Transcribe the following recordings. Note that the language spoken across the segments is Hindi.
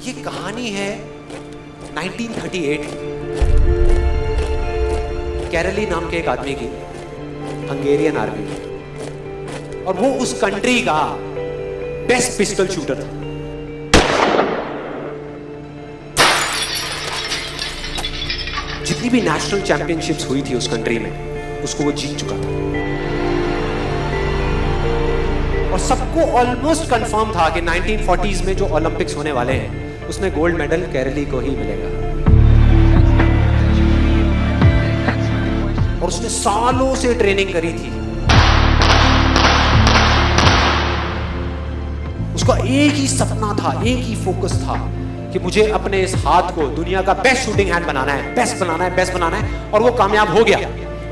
ये कहानी है 1938 कैरली नाम के एक आदमी की, हंगेरियन आर्मी में, और वो उस कंट्री का बेस्ट पिस्टल शूटर था। जितनी भी नेशनल चैंपियनशिप्स हुई थी उस कंट्री में, उसको वो जीत चुका था। और सबको ऑलमोस्ट कंफर्म था कि 1940s में जो ओलंपिक्स होने वाले हैं उसमें गोल्ड मेडल केरली को ही मिलेगा। और उसने सालों से ट्रेनिंग करी थी। उसका एक ही सपना था, एक ही फोकस था कि मुझे अपने इस हाथ को दुनिया का बेस्ट शूटिंग हैंड बनाना है, बेस्ट बनाना है, बेस्ट बनाना है। और वो कामयाब हो गया,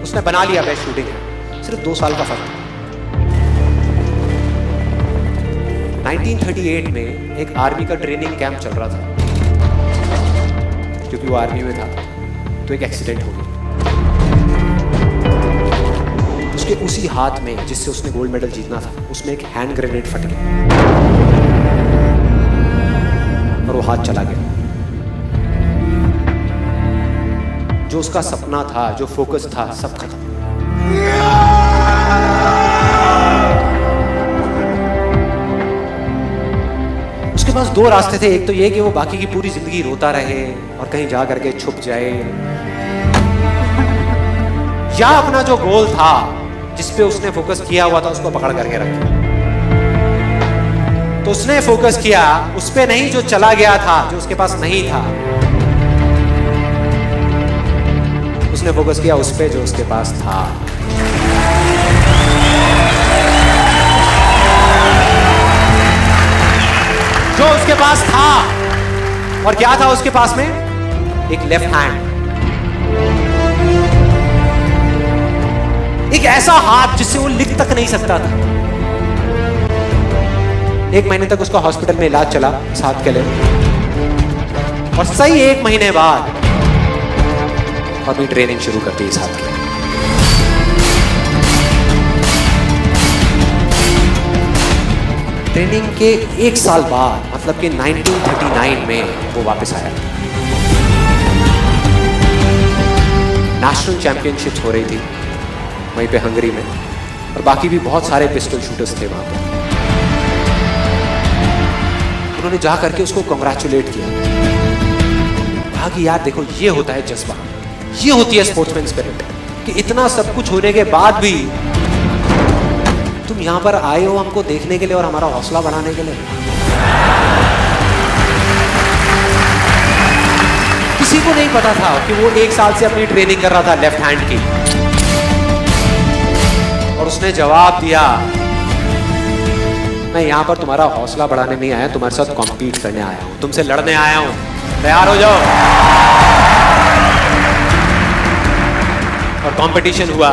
उसने बना लिया बेस्ट शूटिंग हैंड। सिर्फ 2 साल का फर्क था। 1938 में एक आर्मी का ट्रेनिंग कैंप चल रहा था। क्योंकि वो आर्मी में था तो एक एक्सीडेंट हो गया। उसके उसी हाथ में जिससे उसने गोल्ड मेडल जीतना था, उसमें एक हैंड ग्रेनेड फट गया और वो हाथ चला गया। जो उसका सपना था, जो फोकस था, सब खत्म। उसके पास 2 रास्ते थे। एक तो ये कि वो बाकी की पूरी जिंदगी रोता रहे और कहीं जा करके छुप जाए, या अपना जो गोल था जिस पे उसने फोकस किया हुआ था उसको पकड़ करके रखे। तो उसने फोकस किया उस पे नहीं जो चला गया था, जो उसके पास नहीं था। उसने फोकस किया उस पे जो उसके पास था। जो उसके पास था। और क्या था उसके पास में? एक लेफ्ट हैंड, एक ऐसा हाथ जिससे वो लिख तक नहीं सकता था। 1 महीने तक उसका हॉस्पिटल में इलाज चला इस हाथ के लिए। और सही 1 महीने बाद अपनी ट्रेनिंग शुरू कर दी इस हाथ की। ट्रेनिंग के 1 साल बाद, मतलब कि 1939 में वो वापस आया। नेशनल चैंपियनशिप्स हो रही थी वहीं पे हंगरी में, और बाकी भी बहुत सारे पिस्टल शूटर्स थे वहां पे। उन्होंने जा करके उसको कांग्रेचुलेट किया, कहा कि यार देखो ये होता है जज्बा, ये होती है स्पोर्ट्समैन स्पिरिट, कि इतना सब कुछ होने के बाद भी तुम यहां पर आए हो हमको देखने के लिए और हमारा हौसला बढ़ाने के लिए। किसी को नहीं पता था कि वो 1 साल से अपनी ट्रेनिंग कर रहा था लेफ्ट हैंड की। और उसने जवाब दिया, मैं यहां पर तुम्हारा हौसला बढ़ाने नहीं आया, तुम्हारे साथ कॉम्पीट करने आया हूं, तुमसे लड़ने आया हूं, तैयार हो जाओ। और कंपटीशन हुआ।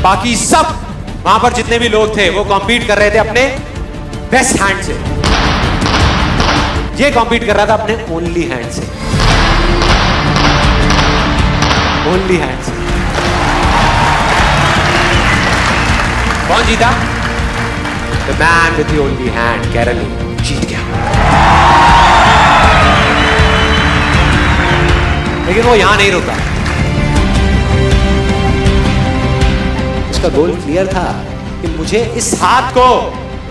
बाकी सब वहां पर जितने भी लोग थे वो कॉम्पीट कर रहे थे अपने बेस्ट हैंड से। ये कॉम्पीट कर रहा था अपने ओनली हैंड से, ओनली हैंड से। कौन जीता? The man with the only hand, केरली जीत गया। लेकिन वो यहां नहीं रुका। उसका गोल क्लियर था कि मुझे इस हाथ को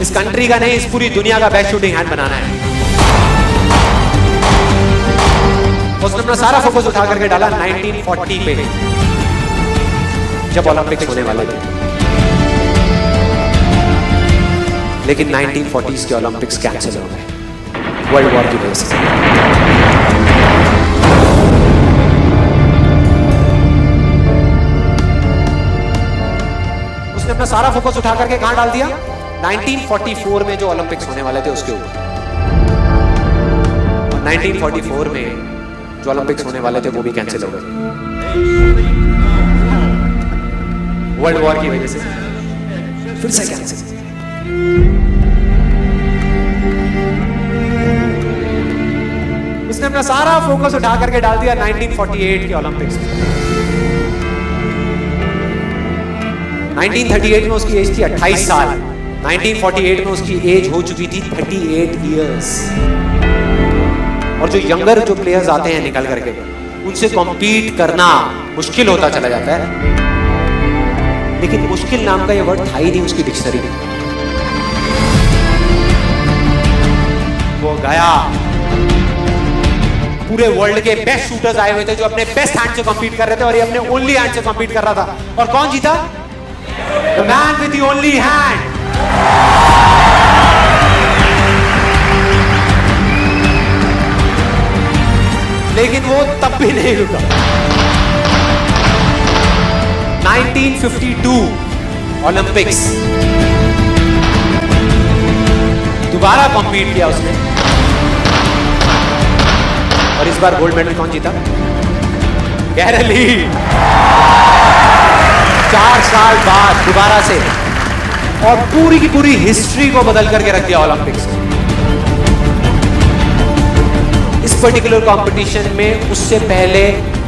इस कंट्री का नहीं, इस पूरी दुनिया का बेस्ट शूटिंग हैंड बनाना है। उसने अपना सारा फोकस उठा करके डाला 1940 पे, जब ओलंपिक्स होने वाले थे। लेकिन 1940s के ओलंपिक्स कैंसिल हो गए वर्ल्ड वॉर की वजह से। उसने अपना सारा फोकस उठा करके कहां डाल दिया? 1944 में जो ओलंपिक्स होने वाले थे उसके ऊपर। और 1944 में जो ओलंपिक्स होने वाले थे वो भी कैंसिल हो गए वर्ल्ड वॉर की वजह से। फिर से कैंसिल। उसने अपना सारा फोकस उठा करके डाल दिया 1948 के ओलंपिक्स में। 1938 में उसकी एज थी 28 साल, 1948 में उसकी एज हो चुकी थी 38 इयर्स। और जो यंगर जो प्लेयर्स आते हैं निकल करके, उनसे कॉम्पीट करना मुश्किल होता चला जाता है। लेकिन मुश्किल नाम का ये वर्ड था ही नहीं उसकी डिक्शनरी में। वो गया, पूरे वर्ल्ड के बेस्ट शूटर्स आए हुए थे जो अपने बेस्ट हैंड से कॉम्पीट कर रहे थे, और ये अपने ओनली हैंड से कॉम्पीट कर रहा था। और कौन जीता? The man with the only hand. लेकिन वो तब भी नहीं रुका। 1952 ओलंपिक्स, दोबारा कॉम्पीट किया उसने, और इस बार गोल्ड मेडल कौन जीता? गैरल ली। 4 साल बाद दोबारा से, और पूरी की पूरी हिस्ट्री को बदल करके रख दिया ओलंपिक्स। इस पर्टिकुलर कंपटीशन में उससे पहले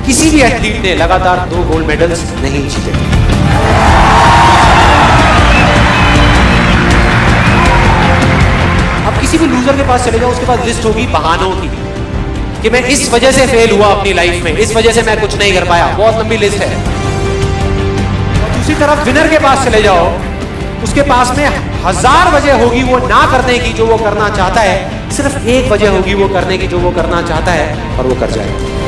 किसी भी एथलीट ने लगातार 2 गोल्ड मेडल्स नहीं जीते। अब किसी भी लूजर के पास चले जाओ, उसके पास लिस्ट होगी बहानों की कि मैं इस वजह से फेल हुआ अपनी लाइफ में, इस वजह से मैं कुछ नहीं कर पाया। बहुत लंबी लिस्ट है। और दूसरी तरफ विनर के पास चले जाओ, उसके पास में 1000 वजह होगी वो ना करने की जो वो करना चाहता है, सिर्फ एक वजह होगी वो करने की जो वो करना चाहता है, और वो कर जाएगा।